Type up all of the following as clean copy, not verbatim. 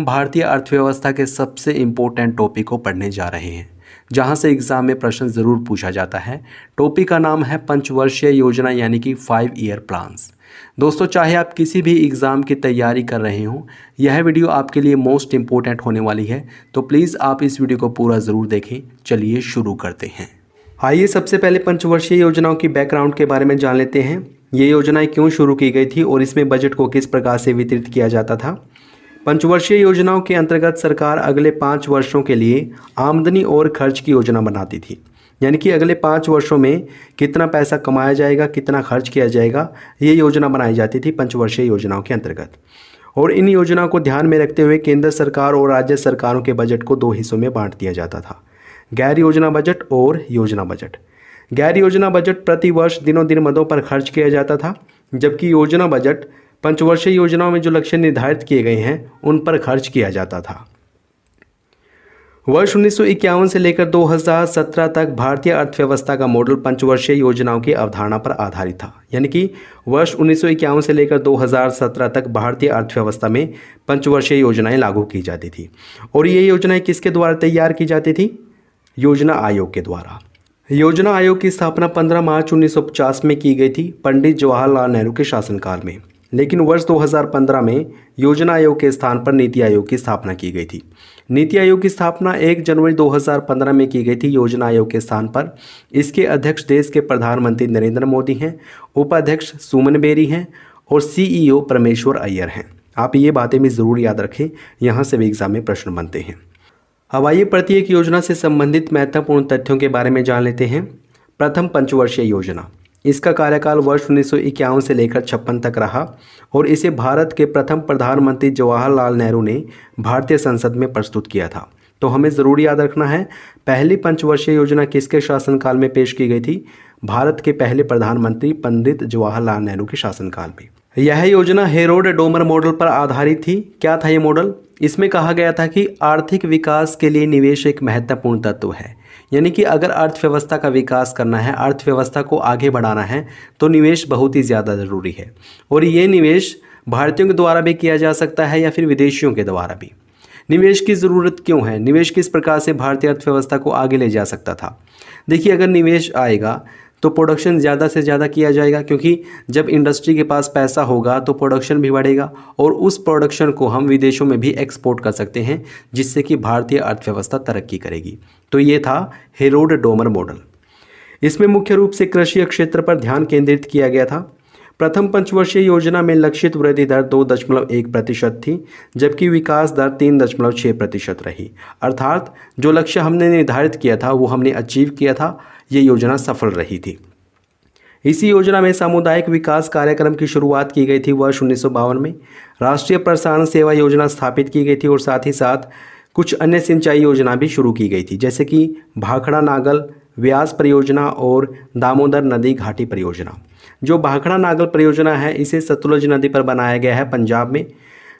हम भारतीय अर्थव्यवस्था के सबसे इम्पोर्टेंट टॉपिक को पढ़ने जा रहे हैं, जहां से एग्जाम में प्रश्न ज़रूर पूछा जाता है। टॉपिक का नाम है पंचवर्षीय योजना यानी कि 5 ईयर प्लान्स। दोस्तों, चाहे आप किसी भी एग्ज़ाम की तैयारी कर रहे हों, यह वीडियो आपके लिए मोस्ट इम्पोर्टेंट होने वाली है, तो प्लीज़ आप इस वीडियो को पूरा ज़रूर देखें। चलिए शुरू करते हैं। आइए सबसे पहले पंचवर्षीय योजनाओं की बैकग्राउंड के बारे में जान लेते हैं। ये योजनाएं क्यों शुरू की गई थी और इसमें बजट को किस प्रकार से वितरित किया जाता था। पंचवर्षीय योजनाओं के अंतर्गत सरकार अगले 5 वर्षों के लिए आमदनी और खर्च की योजना बनाती थी, यानी कि अगले 5 वर्षों में कितना पैसा कमाया जाएगा, कितना खर्च किया जाएगा, ये योजना बनाई जाती थी पंचवर्षीय योजनाओं के अंतर्गत। और इन योजनाओं को ध्यान में रखते हुए केंद्र सरकार और राज्य सरकारों के बजट को 2 हिस्सों में बांट दिया जाता था, गैर योजना बजट और योजना बजट। गैर योजना बजट प्रति वर्ष दिनों दिन मदों पर खर्च किया जाता था, जबकि योजना बजट पंचवर्षीय योजनाओं में जो लक्ष्य निर्धारित किए गए हैं उन पर खर्च किया जाता था। वर्ष 1951 से लेकर 2017 तक भारतीय अर्थव्यवस्था का मॉडल पंचवर्षीय योजनाओं की अवधारणा पर आधारित था, यानी कि वर्ष 1951 से लेकर 2017 तक भारतीय अर्थव्यवस्था में पंचवर्षीय योजनाएं लागू की जाती थी। और ये योजनाएं किसके द्वारा तैयार की जाती थी? योजना आयोग के द्वारा। योजना आयोग की स्थापना 15 मार्च 1950 में की गई थी, पंडित जवाहरलाल नेहरू के शासनकाल में। लेकिन वर्ष 2015 में योजना आयोग के स्थान पर नीति आयोग की स्थापना की गई थी। नीति आयोग की स्थापना 1 जनवरी 2015 में की गई थी योजना आयोग के स्थान पर। इसके अध्यक्ष देश के प्रधानमंत्री नरेंद्र मोदी हैं, उपाध्यक्ष सुमन बेरी हैं और सीईओ परमेश्वर अय्यर हैं। आप ये बातें भी ज़रूर याद रखें, यहाँ से भी एग्जाम में प्रश्न बनते हैं। अब आइए प्रत्येक योजना से संबंधित महत्वपूर्ण तथ्यों के बारे में जान लेते हैं। प्रथम, पंचवर्षीय योजना। इसका कार्यकाल वर्ष 1951 से लेकर 56 तक रहा और इसे भारत के प्रथम प्रधानमंत्री जवाहरलाल नेहरू ने भारतीय संसद में प्रस्तुत किया था। तो हमें ज़रूर याद रखना है, पहली पंचवर्षीय योजना किसके शासनकाल में पेश की गई थी? भारत के पहले प्रधानमंत्री पंडित जवाहरलाल नेहरू के शासनकाल में। यह योजना हेरोल्ड डोमर मॉडल पर आधारित थी। क्या था ये मॉडल? इसमें कहा गया था कि आर्थिक विकास के लिए निवेश एक महत्वपूर्ण तत्व है, यानी कि अगर अर्थव्यवस्था का विकास करना है, अर्थव्यवस्था को आगे बढ़ाना है, तो निवेश बहुत ही ज़्यादा ज़रूरी है। और ये निवेश भारतीयों के द्वारा भी किया जा सकता है या फिर विदेशियों के द्वारा भी। निवेश की ज़रूरत क्यों है? निवेश किस प्रकार से भारतीय अर्थव्यवस्था को आगे ले जा सकता था? देखिए, अगर निवेश आएगा तो प्रोडक्शन ज़्यादा से ज़्यादा किया जाएगा, क्योंकि जब इंडस्ट्री के पास पैसा होगा तो प्रोडक्शन भी बढ़ेगा और उस प्रोडक्शन को हम विदेशों में भी एक्सपोर्ट कर सकते हैं, जिससे कि भारतीय अर्थव्यवस्था तरक्की करेगी। तो ये था हेरोल्ड डोमर मॉडल। इसमें मुख्य रूप से कृषि क्षेत्र पर ध्यान केंद्रित किया गया था। प्रथम पंचवर्षीय योजना में लक्षित वृद्धि दर 2.1% थी, जबकि विकास दर 3.6% रही। अर्थात जो लक्ष्य हमने निर्धारित किया था वो हमने अचीव किया था। ये योजना सफल रही थी। इसी योजना में सामुदायिक विकास कार्यक्रम की शुरुआत की गई थी। वर्ष 1952 में राष्ट्रीय प्रसारण सेवा योजना स्थापित की गई थी और साथ ही साथ कुछ अन्य सिंचाई योजना भी शुरू की गई थी, जैसे कि भाखड़ा नागल व्यास परियोजना और दामोदर नदी घाटी परियोजना। जो भाखड़ा नागल परियोजना है इसे सतलुज नदी पर बनाया गया है पंजाब में।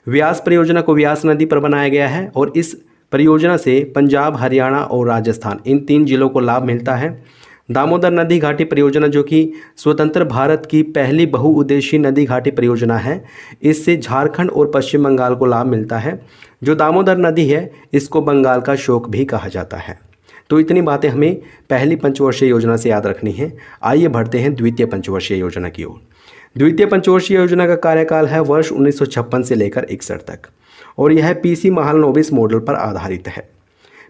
व्यास परियोजना को व्यास नदी पर बनाया गया है और इस परियोजना से पंजाब, हरियाणा और राजस्थान, इन 3 जिलों को लाभ मिलता है। दामोदर नदी घाटी परियोजना, जो कि स्वतंत्र भारत की पहली बहुउद्देशीय नदी घाटी परियोजना है, इससे झारखंड और पश्चिम बंगाल को लाभ मिलता है। जो दामोदर नदी है इसको बंगाल का शोक भी कहा जाता है। तो इतनी बातें हमें पहली पंचवर्षीय योजना से याद रखनी है। आइए बढ़ते हैं द्वितीय पंचवर्षीय योजना की ओर। द्वितीय पंचवर्षीय योजना का कार्यकाल है वर्ष 1956 से लेकर 61 तक और यह पीसी महालनोबिस मॉडल पर आधारित है।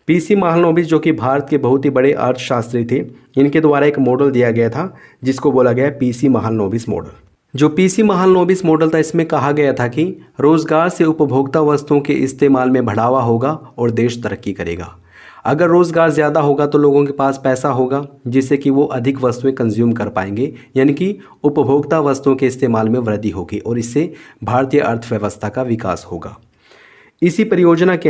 पीसी महालनोबिस, जो कि भारत के बहुत ही बड़े अर्थशास्त्री थे, इनके द्वारा एक मॉडल दिया गया था जिसको बोला गया पीसी महालनोबिस मॉडल। जो पीसी महालनोबिस मॉडल था, इसमें कहा गया था कि रोजगार से उपभोक्ता वस्तुओं के इस्तेमाल में बढ़ावा होगा और देश तरक्की करेगा। अगर रोजगार ज़्यादा होगा तो लोगों के पास पैसा होगा, जिससे कि वो अधिक वस्तुएं कंज्यूम कर पाएंगे, यानी कि उपभोक्ता वस्तुओं के इस्तेमाल में वृद्धि होगी और इससे भारतीय अर्थव्यवस्था का विकास होगा। इसी योजना के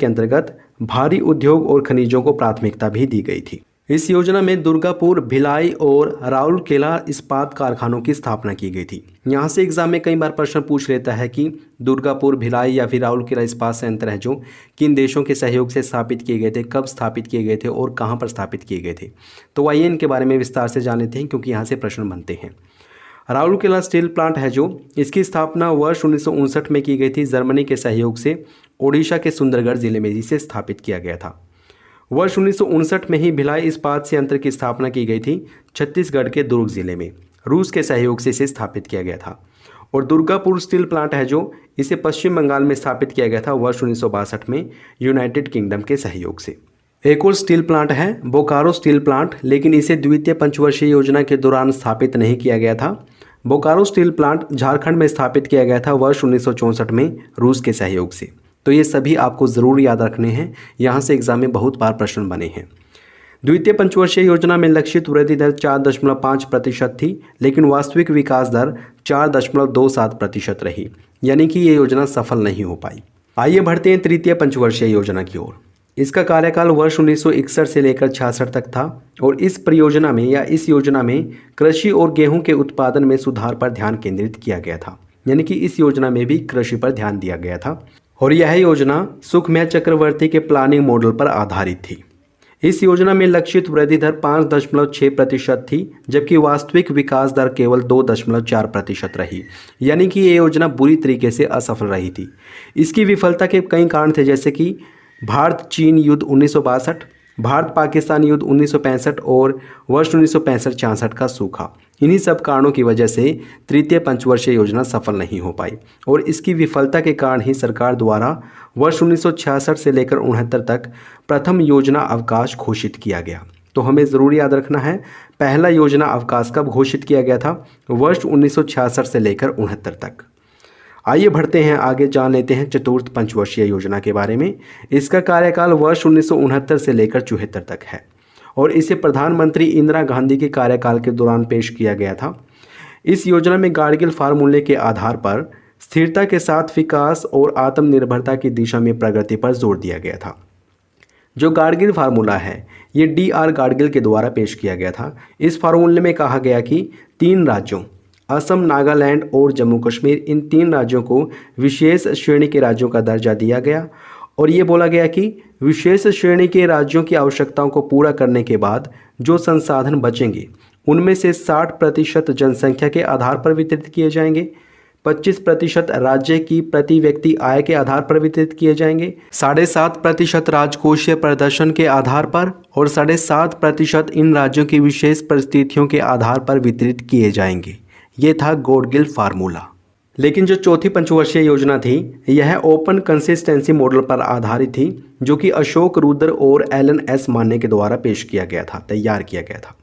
अंतर्गत भारी उद्योग और खनिजों को प्राथमिकता भी दी गई थी। इस योजना में दुर्गापुर, भिलाई और राउरकेला इस्पात कारखानों की स्थापना की गई थी। यहाँ से एग्जाम में कई बार प्रश्न पूछ लेता है कि दुर्गापुर, भिलाई या फिर राउरकेला इस्पात संयंत्र है जो किन देशों के सहयोग से स्थापित किए गए थे, कब स्थापित किए गए थे और कहाँ पर स्थापित किए गए थे। तो आइए इनके बारे में विस्तार से जान लेते हैं, क्योंकि यहाँ से प्रश्न बनते हैं। राउरकेला स्टील प्लांट है जो, इसकी स्थापना वर्ष 1959 में की गई थी। जर्मनी के सहयोग से ओडिशा के सुंदरगढ़ जिले में इसे स्थापित किया गया था। वर्ष 1959 में ही भिलाई इस्पात संयंत्र की स्थापना की गई थी छत्तीसगढ़ के दुर्ग जिले में। रूस के सहयोग से इसे स्थापित किया गया था। और दुर्गापुर स्टील प्लांट है जो, इसे पश्चिम बंगाल में स्थापित किया गया था वर्ष 1962 में यूनाइटेड किंगडम के सहयोग से। एक और स्टील प्लांट है बोकारो स्टील प्लांट, लेकिन इसे द्वितीय पंचवर्षीय योजना के दौरान स्थापित नहीं किया गया था। बोकारो स्टील प्लांट झारखंड में स्थापित किया गया था वर्ष 1964 में रूस के सहयोग से। तो ये सभी आपको ज़रूर याद रखने हैं, यहाँ से एग्जाम में बहुत बार प्रश्न बने हैं। द्वितीय पंचवर्षीय योजना में लक्षित वृद्धि दर 4.5% थी, लेकिन वास्तविक विकास दर 4.27% रही, यानी कि ये योजना सफल नहीं हो पाई। आइए बढ़ते हैं तृतीय पंचवर्षीय योजना की ओर। इसका कार्यकाल वर्ष 1961 से लेकर 66 तक था और इस परियोजना में या इस योजना में कृषि और गेहूं के उत्पादन में सुधार पर ध्यान केंद्रित किया गया था, यानी कि इस योजना में भी कृषि पर ध्यान दिया गया था। और यह योजना सुखमय चक्रवर्ती के प्लानिंग मॉडल पर आधारित थी। इस योजना में लक्षित वृद्धि दर 5.6% थी, जबकि वास्तविक विकास दर केवल 2.4% रही, यानी कि ये योजना बुरी तरीके से असफल रही थी। इसकी विफलता के कई कारण थे, जैसे कि भारत चीन युद्ध 1962, भारत पाकिस्तान युद्ध 1965 और वर्ष 1965-66 का सूखा। इन्हीं सब कारणों की वजह से तृतीय पंचवर्षीय योजना सफल नहीं हो पाई और इसकी विफलता के कारण ही सरकार द्वारा वर्ष 1966 से लेकर 69 तक प्रथम योजना अवकाश घोषित किया गया। तो हमें ज़रूर याद रखना है, पहला योजना अवकाश कब घोषित किया गया था? वर्ष 1966 से लेकर 69 तक। आइए बढ़ते हैं आगे, जान लेते हैं चतुर्थ पंचवर्षीय योजना के बारे में। इसका कार्यकाल वर्ष 1969 से लेकर 74 तक है और इसे प्रधानमंत्री इंदिरा गांधी के कार्यकाल के दौरान पेश किया गया था। इस योजना में गाडगिल फार्मूले के आधार पर स्थिरता के साथ विकास और आत्मनिर्भरता की दिशा में प्रगति पर जोर दिया गया था। जो गाडगिल फार्मूला है ये DR गाडगिल के द्वारा पेश किया गया था। इस फार्मूले में कहा गया कि 3 राज्यों असम, नागालैंड और जम्मू कश्मीर, इन 3 राज्यों को विशेष श्रेणी के राज्यों का दर्जा दिया गया और ये बोला गया कि विशेष श्रेणी के राज्यों की आवश्यकताओं को पूरा करने के बाद जो संसाधन बचेंगे उनमें से 60% जनसंख्या के आधार पर वितरित किए जाएंगे, 25% राज्य की प्रति व्यक्ति आय के आधार पर वितरित किए जाएंगे, 7.5% राजकोषीय प्रदर्शन के आधार पर और 7.5% इन राज्यों की विशेष परिस्थितियों के आधार पर वितरित किए जाएंगे। ये था गाडगिल फार्मूला। लेकिन जो चौथी पंचवर्षीय योजना थी यह ओपन कंसिस्टेंसी मॉडल पर आधारित थी, जो कि अशोक रुद्र और एलन एस माने के द्वारा पेश किया गया था, तैयार किया गया था।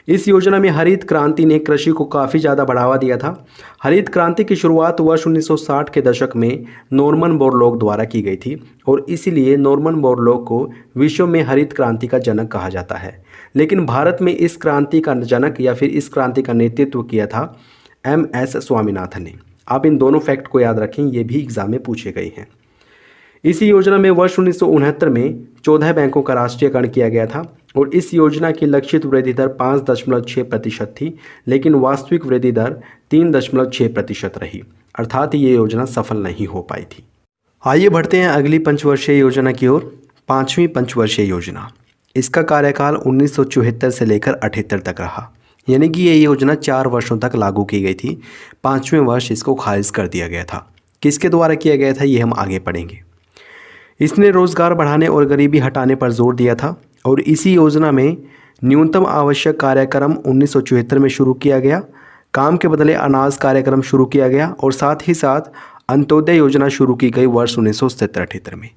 इस योजना में हरित क्रांति ने कृषि को काफ़ी ज़्यादा बढ़ावा दिया था। हरित क्रांति की शुरुआत वर्ष 1960 के दशक में नॉर्मन बोरलॉग द्वारा की गई थी और इसीलिए नॉर्मन बोरलॉग को विश्व में हरित क्रांति का जनक कहा जाता है। लेकिन भारत में इस क्रांति का जनक या फिर इस क्रांति का नेतृत्व किया था MS स्वामीनाथन ने। आप इन दोनों फैक्ट को याद रखें, ये भी एग्जाम में पूछे गए हैं। इसी योजना में वर्ष 1969 में 14 बैंकों का राष्ट्रीयकरण किया गया था और इस योजना की लक्षित वृद्धि दर 5.6% थी, लेकिन वास्तविक वृद्धि दर 3.6% रही, अर्थात ये योजना सफल नहीं हो पाई थी। आइए बढ़ते हैं अगली पंचवर्षीय योजना की ओर, 5वीं पंचवर्षीय योजना। इसका कार्यकाल 1974 से लेकर 78 तक रहा, यानी कि ये योजना 4 वर्षों तक लागू की गई थी। 5वें वर्ष इसको खारिज कर दिया गया था। किसके द्वारा किया गया था ये हम आगे पढ़ेंगे। इसने रोजगार बढ़ाने और गरीबी हटाने पर जोर दिया था और इसी योजना में न्यूनतम आवश्यक कार्यक्रम 1974 में शुरू किया गया, काम के बदले अनाज कार्यक्रम शुरू किया गया और साथ ही साथ अंत्योदय योजना शुरू की गई वर्ष 1977 में।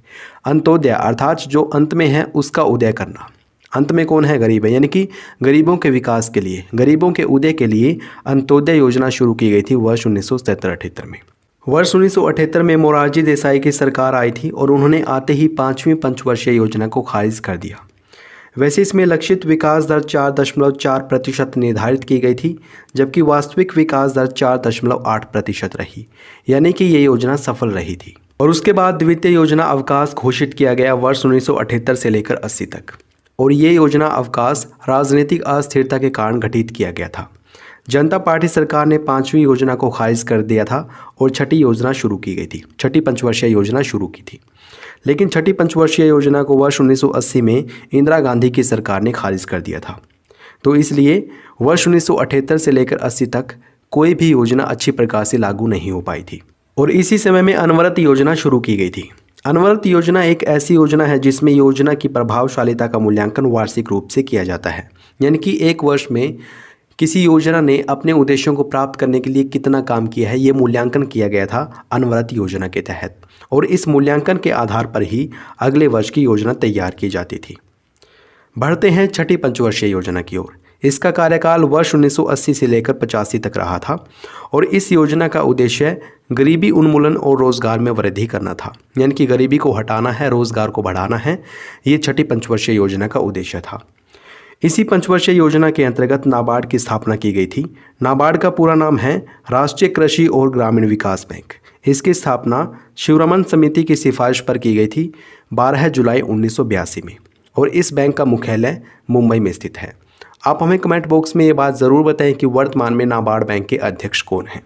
अंत्योदय अर्थात जो अंत में है उसका उदय करना। अंत में कौन है? गरीब है, यानी कि गरीबों के विकास के लिए, गरीबों के उदय के लिए अंत्योदय योजना शुरू की गई थी वर्ष 1977-78 में। वर्ष 1978 में मोरारजी देसाई की सरकार आई थी और उन्होंने आते ही 5वीं पंचवर्षीय योजना को खारिज कर दिया। वैसे इसमें लक्षित विकास दर 4.4% निर्धारित की गई थी, जबकि वास्तविक विकास दर 4.8% रही, यानी कि ये योजना सफल रही थी। और उसके बाद द्वितीय योजना अवकाश घोषित किया गया वर्ष 1978 से लेकर 80 तक और ये योजना अवकाश राजनीतिक अस्थिरता के कारण गठित किया गया था। जनता पार्टी सरकार ने 5वीं योजना को खारिज कर दिया था और छठी योजना शुरू की गई थी, छठी पंचवर्षीय योजना शुरू की थी। लेकिन छठी पंचवर्षीय योजना को वर्ष 1980 में इंदिरा गांधी की सरकार ने खारिज कर दिया था। तो इसलिए वर्ष 1978 से लेकर 80 तक कोई भी योजना अच्छी प्रकार से लागू नहीं हो पाई थी और इसी समय में अनवरत योजना शुरू की गई थी। अनवरत योजना एक ऐसी योजना है जिसमें योजना की प्रभावशीलता का मूल्यांकन वार्षिक रूप से किया जाता है, यानी कि एक वर्ष में किसी योजना ने अपने उद्देश्यों को प्राप्त करने के लिए कितना काम किया है, ये मूल्यांकन किया गया था अनवरत योजना के तहत और इस मूल्यांकन के आधार पर ही अगले वर्ष की योजना तैयार की जाती थी। बढ़ते हैं छठी पंचवर्षीय योजना की ओर। इसका कार्यकाल वर्ष 1980 से लेकर 85 तक रहा था और इस योजना का उद्देश्य गरीबी उन्मूलन और रोज़गार में वृद्धि करना था, यानी कि गरीबी को हटाना है, रोज़गार को बढ़ाना है। ये छठी पंचवर्षीय योजना का उद्देश्य था। इसी पंचवर्षीय योजना के अंतर्गत नाबार्ड की स्थापना की गई थी। नाबार्ड का पूरा नाम है राष्ट्रीय कृषि और ग्रामीण विकास बैंक। इसकी स्थापना शिवरमन समिति की सिफारिश पर की गई थी 12 जुलाई 1982 में और इस बैंक का मुख्यालय मुंबई में स्थित है। आप हमें कमेंट बॉक्स में ये बात ज़रूर बताएं कि वर्तमान में नाबार्ड बैंक के अध्यक्ष कौन हैं।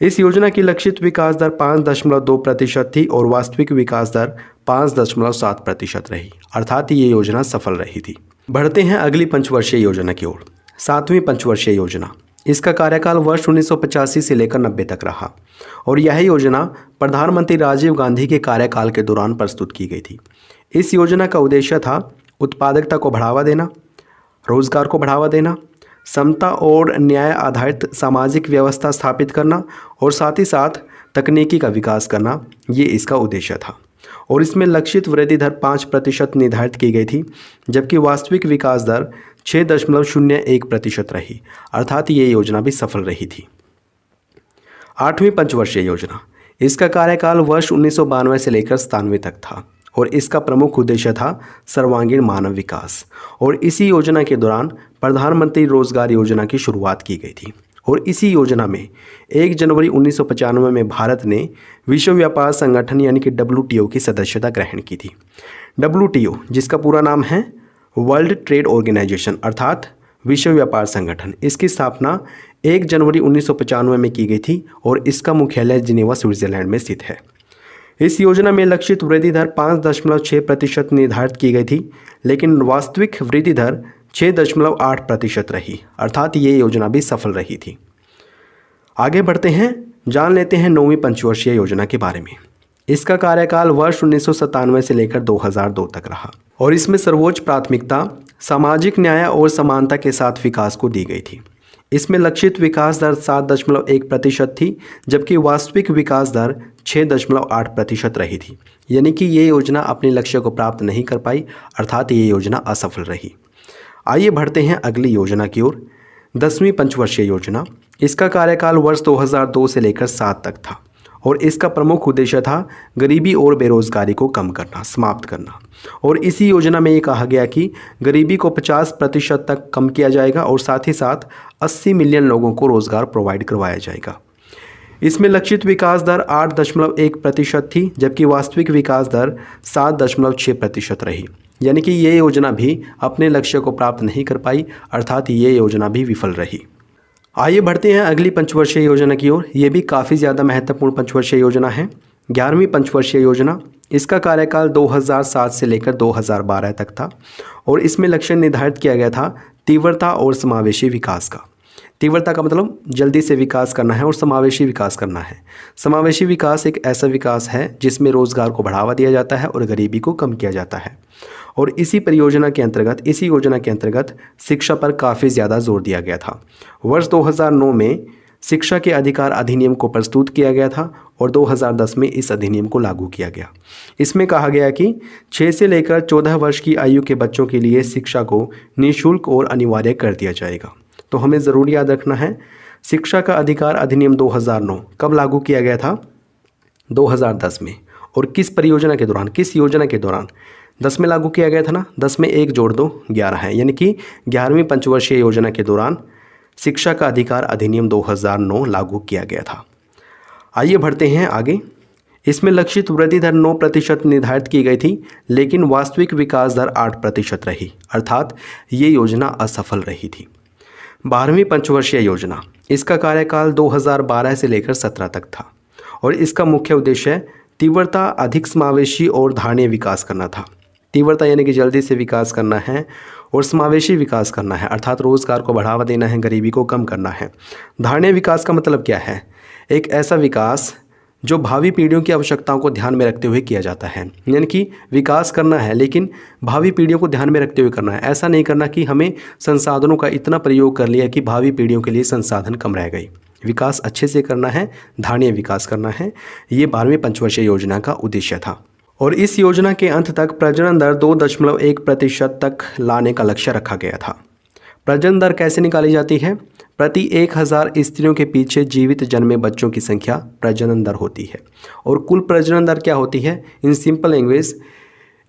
इस योजना की लक्षित विकास दर 5.2% थी और वास्तविक विकास दर 5.7% रही, अर्थात ये योजना सफल रही थी। बढ़ते हैं अगली पंचवर्षीय योजना की ओर। सातवीं पंचवर्षीय योजना। इसका कार्यकाल वर्ष 1985 से लेकर 90 तक रहा और यह योजना प्रधानमंत्री राजीव गांधी के कार्यकाल के दौरान प्रस्तुत की गई थी। इस योजना का उद्देश्य था उत्पादकता को बढ़ावा देना, रोजगार को बढ़ावा देना, समता और न्याय आधारित सामाजिक व्यवस्था स्थापित करना और साथ ही साथ तकनीकी का विकास करना, ये इसका उद्देश्य था और इसमें लक्षित वृद्धि दर 5% निर्धारित की गई थी, जबकि वास्तविक विकास दर 6.01% रही, अर्थात ये योजना भी सफल रही थी। आठवीं पंचवर्षीय योजना। इसका कार्यकाल वर्ष 1992 से लेकर 97 तक था और इसका प्रमुख उद्देश्य था सर्वांगीण मानव विकास और इसी योजना के दौरान प्रधानमंत्री रोजगार योजना की शुरुआत की गई थी और इसी योजना में 1 जनवरी 1995 में भारत ने विश्व व्यापार संगठन यानी कि WTO की सदस्यता ग्रहण की थी। WTO जिसका पूरा नाम है वर्ल्ड ट्रेड ऑर्गेनाइजेशन अर्थात विश्व व्यापार संगठन, इसकी स्थापना 1 जनवरी 1995 में की गई थी और इसका मुख्यालय जिनेवा स्विट्जरलैंड में स्थित है। इस योजना में लक्षित वृद्धि दर 5.6% निर्धारित की गई थी, लेकिन वास्तविक वृद्धि दर 6.8% रही, अर्थात ये योजना भी सफल रही थी। आगे बढ़ते हैं, जान लेते हैं 9वीं पंचवर्षीय योजना के बारे में। इसका कार्यकाल वर्ष 1997 से लेकर 2002 तक रहा और इसमें सर्वोच्च प्राथमिकता सामाजिक न्याय और समानता के साथ विकास को दी गई थी। इसमें लक्षित विकास दर 7.1% थी, जबकि वास्तविक विकास दर 6.8% रही थी, यानी कि ये योजना अपने लक्ष्य को प्राप्त नहीं कर पाई, अर्थात ये योजना असफल रही। आइए बढ़ते हैं अगली योजना की ओर। 10वीं पंचवर्षीय योजना। इसका कार्यकाल वर्ष 2002 से लेकर 7 तक था और इसका प्रमुख उद्देश्य था गरीबी और बेरोजगारी को कम करना, समाप्त करना और इसी योजना में ये कहा गया कि गरीबी को 50% तक कम किया जाएगा और साथ ही साथ 80 मिलियन लोगों को रोज़गार प्रोवाइड करवाया जाएगा। इसमें लक्षित विकास दर 8.1% थी, जबकि वास्तविक विकास दर 7.6% रही, यानी कि ये योजना भी अपने लक्ष्य को प्राप्त नहीं कर पाई, अर्थात ये योजना भी विफल रही। आइए बढ़ते हैं अगली पंचवर्षीय योजना की ओर। ये भी काफ़ी ज़्यादा महत्वपूर्ण पंचवर्षीय योजना है। 11वीं पंचवर्षीय योजना। इसका कार्यकाल 2007 से लेकर 2012 तक था और इसमें लक्ष्य निर्धारित किया गया था तीव्रता और समावेशी विकास का। तीव्रता का मतलब जल्दी से विकास करना है और समावेशी विकास करना है। समावेशी विकास एक ऐसा विकास है जिसमें रोज़गार को बढ़ावा दिया जाता है और गरीबी को कम किया जाता है और इसी योजना के अंतर्गत शिक्षा पर काफ़ी ज़्यादा जोर दिया गया था। वर्ष 2009 में शिक्षा के अधिकार अधिनियम को प्रस्तुत किया गया था और 2010 में इस अधिनियम को लागू किया गया। इसमें कहा गया कि 6 से लेकर 14 वर्ष की आयु के बच्चों के लिए शिक्षा को निःशुल्क और अनिवार्य कर दिया जाएगा। तो हमें ज़रूर याद रखना है, शिक्षा का अधिकार अधिनियम 2009 कब लागू किया गया था? 2010 में। और किस योजना के दौरान? 10 में लागू किया गया था ना, 10 में 1 जोड़ दो 11 है, यानी कि 11वीं पंचवर्षीय योजना के दौरान शिक्षा का अधिकार अधिनियम 2009 लागू किया गया था। आइए बढ़ते हैं आगे। इसमें लक्षित वृद्धि दर 9% निर्धारित की गई थी, लेकिन वास्तविक विकास दर 8% रही, अर्थात ये योजना असफल रही थी। 12वीं पंचवर्षीय योजना। इसका कार्यकाल 2012 से लेकर 17 तक था और इसका मुख्य उद्देश्य तीव्रता, अधिक समावेशी और धारणीय विकास करना था। तीव्रता यानी कि जल्दी से विकास करना है, और समावेशी विकास करना है अर्थात रोजगार को बढ़ावा देना है, गरीबी को कम करना है। धारणीय विकास का मतलब क्या है? एक ऐसा विकास जो भावी पीढ़ियों की आवश्यकताओं को ध्यान में रखते हुए किया जाता है, यानी कि विकास करना है लेकिन भावी पीढ़ियों को ध्यान में रखते हुए करना है। ऐसा नहीं करना कि हमें संसाधनों का इतना प्रयोग कर लिया कि भावी पीढ़ियों के लिए संसाधन कम रह गई। विकास अच्छे से करना है, धारणीय विकास करना है। ये 12वीं पंचवर्षीय योजना का उद्देश्य था। और इस योजना के अंत तक प्रजनन दर 2.1% तक लाने का लक्ष्य रखा गया था। प्रजनन दर कैसे निकाली जाती है? प्रति 1000 स्त्रियों के पीछे जीवित जन्मे बच्चों की संख्या प्रजनन दर होती है। और कुल प्रजनन दर क्या होती है? इन सिंपल लैंग्वेज,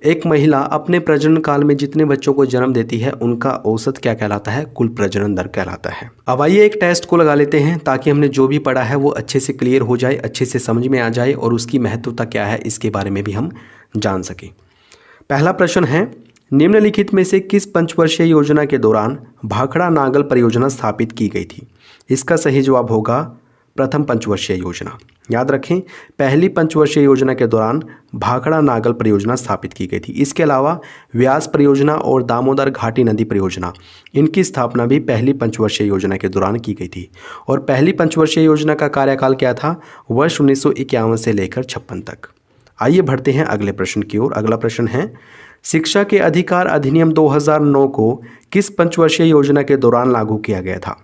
एक महिला अपने प्रजनन काल में जितने बच्चों को जन्म देती है उनका औसत क्या कहलाता है? कुल प्रजनन दर कहलाता है। अब आइए एक टेस्ट को लगा लेते हैं ताकि हमने जो भी पढ़ा है वो अच्छे से क्लियर हो जाए, अच्छे से समझ में आ जाए और उसकी महत्वता क्या है इसके बारे में भी हम जान सकें। पहला प्रश्न है, निम्नलिखित में से किस पंचवर्षीय योजना के दौरान भाखड़ा नागल परियोजना स्थापित की गई थी? इसका सही जवाब होगा प्रथम पंचवर्षीय योजना। याद रखें, पहली पंचवर्षीय योजना के दौरान भाखड़ा नागल परियोजना स्थापित की गई थी। इसके अलावा व्यास परियोजना और दामोदर घाटी नदी परियोजना, इनकी स्थापना भी पहली पंचवर्षीय योजना के दौरान की गई थी। और पहली पंचवर्षीय योजना का कार्यकाल क्या था? वर्ष 1951 से लेकर 56 तक। आइए बढ़ते हैं अगले प्रश्न की ओर। अगला प्रश्न है, शिक्षा के अधिकार अधिनियम 2009 को किस पंचवर्षीय योजना के दौरान लागू किया गया था?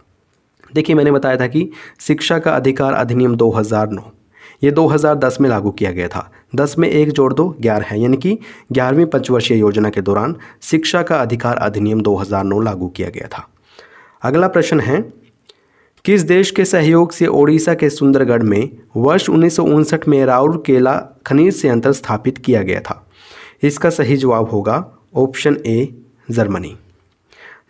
देखिए, मैंने बताया था कि शिक्षा का अधिकार अधिनियम 2009 ये 2010 में लागू किया गया था। 10 में 1 जोड़ दो 11 है, यानी कि 11वीं पंचवर्षीय योजना के दौरान शिक्षा का अधिकार अधिनियम 2009 लागू किया गया था। अगला प्रश्न है, किस देश के सहयोग से ओडिशा के सुंदरगढ़ में वर्ष 1959 में राउरकेला खनिज संयंत्र स्थापित किया गया था? इसका सही जवाब होगा ऑप्शन ए, जर्मनी।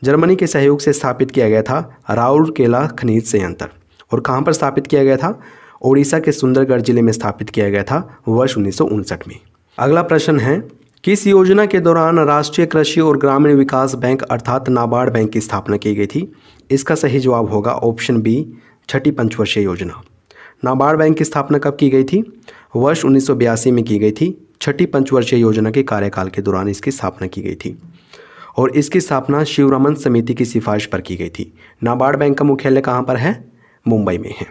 जर्मनी के सहयोग से स्थापित किया गया था राउरकेला खनिज संयंत्र। और कहाँ पर स्थापित किया गया था? ओडिशा के सुंदरगढ़ जिले में स्थापित किया गया था वर्ष 1959 में। अगला प्रश्न है, किस योजना के दौरान राष्ट्रीय कृषि और ग्रामीण विकास बैंक अर्थात नाबार्ड बैंक की स्थापना की गई थी? इसका सही जवाब होगा ऑप्शन बी, छठी पंचवर्षीय योजना। नाबार्ड बैंक की स्थापना कब की गई थी? वर्ष 1982 में की गई थी। छठी पंचवर्षीय योजना के कार्यकाल के दौरान इसकी स्थापना की गई थी और इसकी स्थापना शिवरमन समिति की सिफारिश पर की गई थी। नाबार्ड बैंक का मुख्यालय कहाँ पर है? मुंबई में है।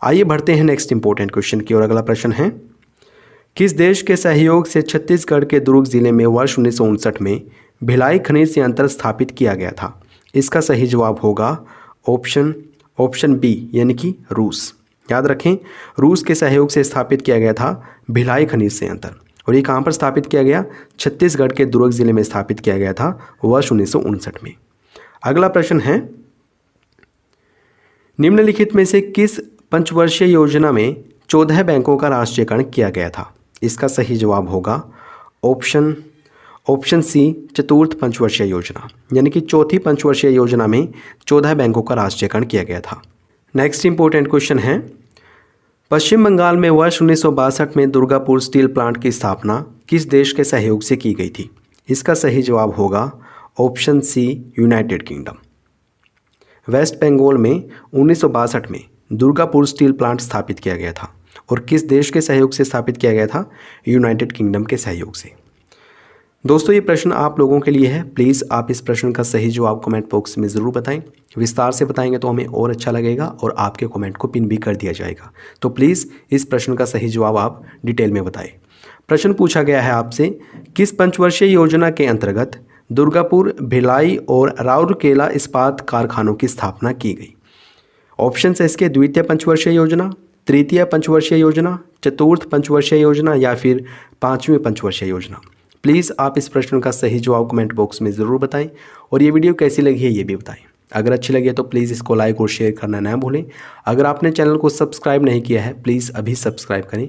आइए बढ़ते हैं नेक्स्ट इंपॉर्टेंट क्वेश्चन की ओर। अगला प्रश्न है, किस देश के सहयोग से छत्तीसगढ़ के दुर्ग जिले में वर्ष 1959 में भिलाई खनिज संयंत्र स्थापित किया गया था? इसका सही जवाब होगा ऑप्शन बी, यानी कि रूस। याद रखें, रूस के सहयोग से स्थापित किया गया था भिलाई खनिज संयंत्र। और ये कहाँ पर स्थापित किया गया? छत्तीसगढ़ के दुर्ग जिले में स्थापित किया गया था वर्ष 1959 में। अगला प्रश्न है, निम्नलिखित में से किस पंचवर्षीय योजना में 14 बैंकों का राष्ट्रीयकरण किया गया था? इसका सही जवाब होगा ऑप्शन सी, चतुर्थ पंचवर्षीय योजना, यानी कि चौथी पंचवर्षीय योजना में 14 बैंकों का राष्ट्रीयकरण किया गया था। नेक्स्ट इंपॉर्टेंट क्वेश्चन है, पश्चिम बंगाल में वर्ष 1962 में दुर्गापुर स्टील प्लांट की स्थापना किस देश के सहयोग से की गई थी? इसका सही जवाब होगा option C, United Kingdom. West Bengal में 1962 में दुर्गापुर स्टील प्लांट स्थापित किया गया था और किस देश के सहयोग से स्थापित किया गया था? यूनाइटेड किंगडम के सहयोग से। दोस्तों, ये प्रश्न आप लोगों के लिए है। प्लीज़ आप इस प्रश्न का सही जवाब कमेंट बॉक्स में ज़रूर बताएं। विस्तार से बताएंगे तो हमें और अच्छा लगेगा और आपके कमेंट को पिन भी कर दिया जाएगा। तो प्लीज़ इस प्रश्न का सही जवाब आप डिटेल में बताएं। प्रश्न पूछा गया है आपसे, किस पंचवर्षीय योजना के अंतर्गत दुर्गापुर, भिलाई और राउरकेला इस्पात कारखानों की स्थापना की गई? ऑप्शन है इसके द्वितीय पंचवर्षीय योजना, तृतीय पंचवर्षीय योजना, चतुर्थ पंचवर्षीय योजना या फिर 5वीं पंचवर्षीय योजना। प्लीज़ आप इस प्रश्न का सही जवाब कमेंट बॉक्स में ज़रूर बताएं और ये वीडियो कैसी लगी है ये भी बताएं। अगर अच्छी लगी है तो प्लीज़ इसको लाइक और शेयर करना ना भूलें। अगर आपने चैनल को सब्सक्राइब नहीं किया है प्लीज़ अभी सब्सक्राइब करें।